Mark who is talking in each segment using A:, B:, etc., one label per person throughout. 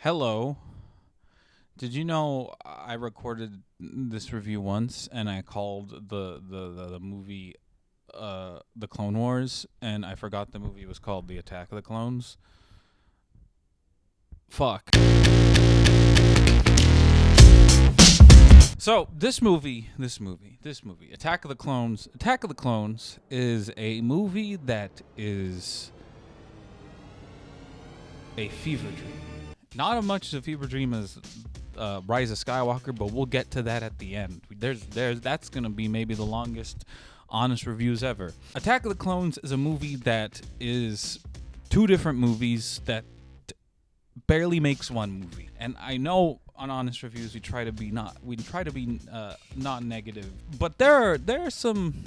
A: Hello. Did you know I recorded this review once and I called the movie The Clone Wars, and I forgot the movie was called The Attack of the Clones? Fuck. So this movie, Attack of the Clones is a movie that is a fever dream. Not as much a fever dream as Rise of Skywalker, but we'll get to that at the end. That's gonna be maybe the longest honest reviews ever. Attack of the Clones is a movie that is two different movies that barely makes one movie. And I know on honest reviews we try to be not negative, but there are some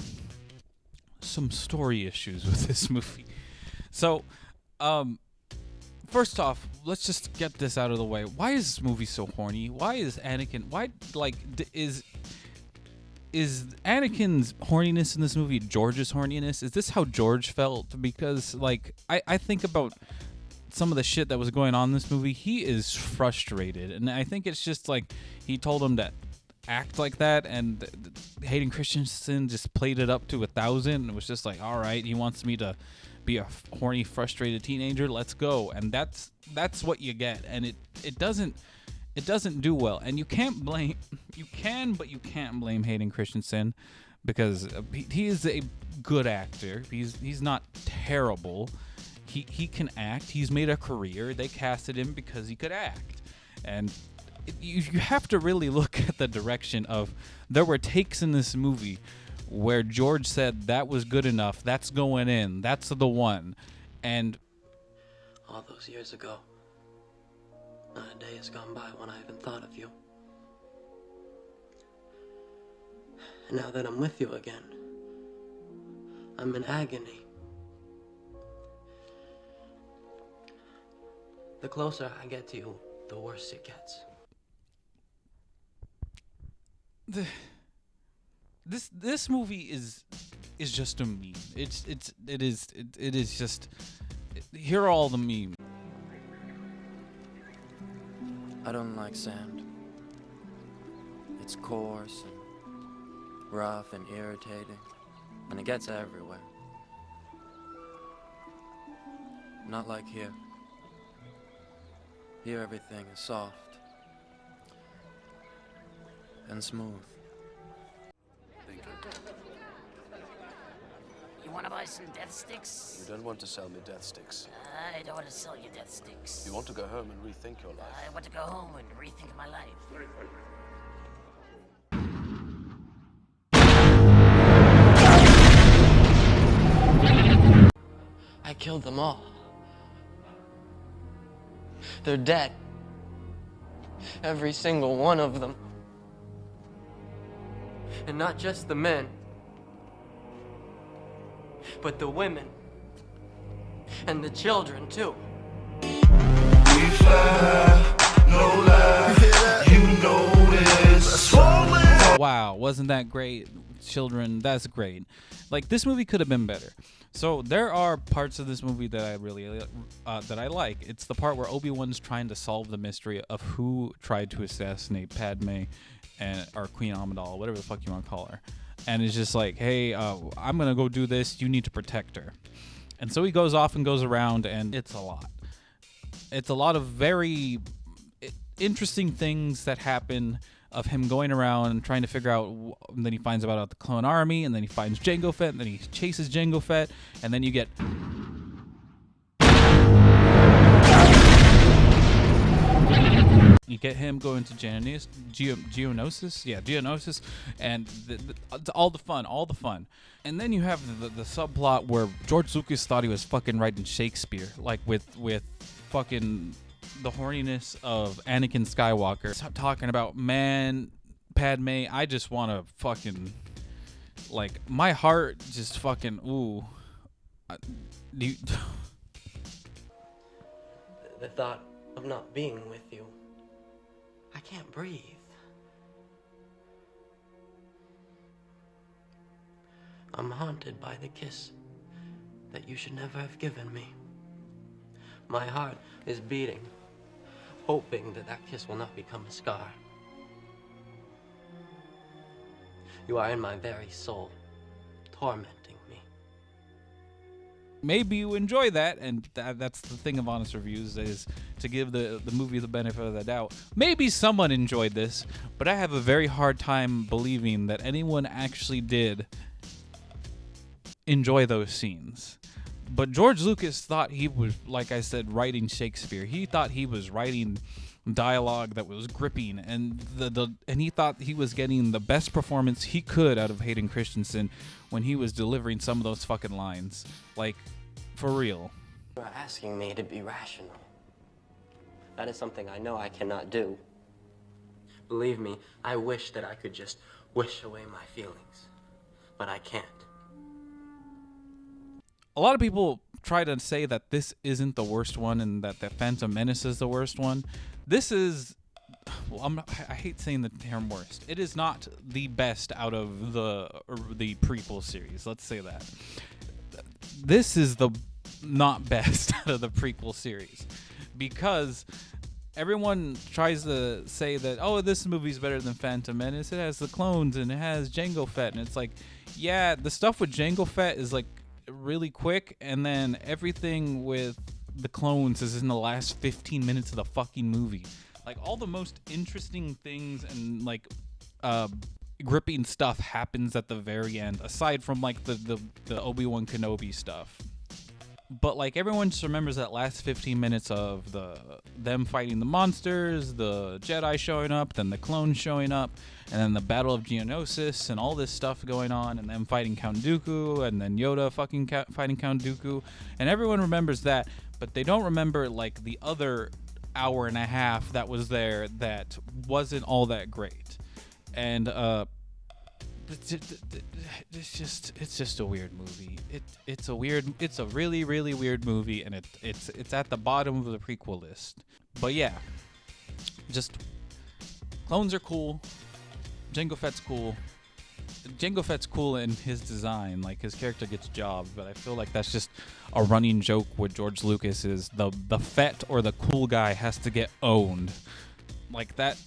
A: story issues with this movie. So, first off, let's just get this out of the way. Why is this movie so horny? Why is Anakin? Is Anakin's horniness in this movie George's horniness? Is this how George felt? Because I think about some of the shit that was going on in this movie. He is frustrated, and I think it's just like he told him to act like that, and Hayden Christensen just played it up to 1,000. It was just like, all right, he wants me to be a horny, frustrated teenager. Let's go. And that's what you get, and it doesn't do well. And you can, but you can't blame Hayden Christensen, because he is a good actor. He's not terrible. He can act. He's made a career. They casted him because he could act. And you have to really look at the direction of, there were takes in this movie where George said that was good enough, that's going in, that's the one. And
B: all those years ago, not a day has gone by when I haven't thought of you. And now that I'm with you again, I'm in agony. The closer I get to you, the worse it gets.
A: This movie is just a meme. It is just, here are all the memes.
C: I don't like sand. It's coarse and rough and irritating, and it gets everywhere. Not like here. Here everything is soft and smooth.
D: Thank you.
E: You want to buy some death sticks?
D: You don't want to sell me death sticks.
E: I don't want to sell you death sticks.
D: You want to go home and rethink your life.
E: I want to go home and rethink my life.
B: I killed them all. They're dead. Every single one of them. And not just the men, but the women. And the children, too.
F: We fly, no lie, you know this.
A: Wow, wasn't that great? Children, that's great. Like, this movie could have been better. So there are parts of this movie that I really that I like. It's the part where Obi-Wan's trying to solve the mystery of who tried to assassinate Padme, or Queen Amidala, whatever the fuck you want to call her. And it's just like, hey, I'm gonna go do this. You need to protect her. And so he goes off and goes around, and it's a lot. It's a lot of very interesting things that happen, of him going around and trying to figure out, and then he finds out the clone army, and then he finds Jango Fett, and then he chases Jango Fett, and then you get him going to Geonosis, Geonosis, and all the fun. And then you have the subplot where George Lucas thought he was fucking writing Shakespeare, like with fucking the horniness of Anakin Skywalker. Stop talking about, man, Padme, I just want to fucking, like, my heart just fucking, ooh.
B: The thought of not being with you, I can't breathe. I'm haunted by the kiss that you should never have given me. My heart is beating hoping that that kiss will not become a scar. You are in my very soul, tormenting me.
A: Maybe you enjoy that, and that's the thing of honest reviews, is to give the movie the benefit of the doubt. Maybe someone enjoyed this, but I have a very hard time believing that anyone actually did enjoy those scenes. But George Lucas thought he was, like I said, writing Shakespeare. He thought he was writing dialogue that was gripping, and and he thought he was getting the best performance he could out of Hayden Christensen when he was delivering some of those fucking lines. Like, for real.
B: You are asking me to be rational. That is something I know I cannot do. Believe me, I wish that I could just wish away my feelings, but I can't.
A: A lot of people try to say that this isn't the worst one and that the Phantom Menace is the worst one. This is, well, I hate saying the term worst. It is not the best out of the prequel series. Let's say that. This is the not best out of the prequel series, because everyone tries to say that, oh, this movie's better than Phantom Menace. It has the clones and it has Jango Fett, and it's like, yeah, the stuff with Jango Fett is like really quick, and then everything with the clones is in the last 15 minutes of the fucking movie. Like, all the most interesting things and like gripping stuff happens at the very end, aside from like the Obi-Wan Kenobi stuff. But like, everyone just remembers that last 15 minutes of them fighting the monsters, the Jedi showing up, then the clones showing up, and then the Battle of Geonosis and all this stuff going on, and them fighting Count Dooku, and then Yoda fucking fighting Count Dooku, and everyone remembers that, but they don't remember like the other hour and a half that was there that wasn't all that great. And it's just a weird movie. It's a really, really weird movie, and it's at the bottom of the prequel list. But yeah, just clones are cool. Jango Fett's cool. Jango Fett's cool in his design, like his character gets jobbed, but I feel like that's just a running joke with George Lucas, is the Fett or the cool guy has to get owned. Like that.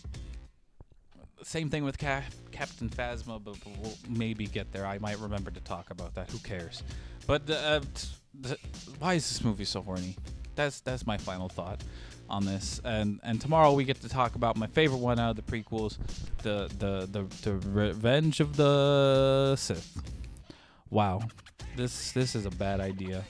A: Same thing with Captain Phasma, but we'll maybe get there. I might remember to talk about that. Who cares? But why is this movie so horny? That's my final thought on this. And tomorrow we get to talk about my favorite one out of the prequels, the Revenge of the Sith. Wow, this is a bad idea.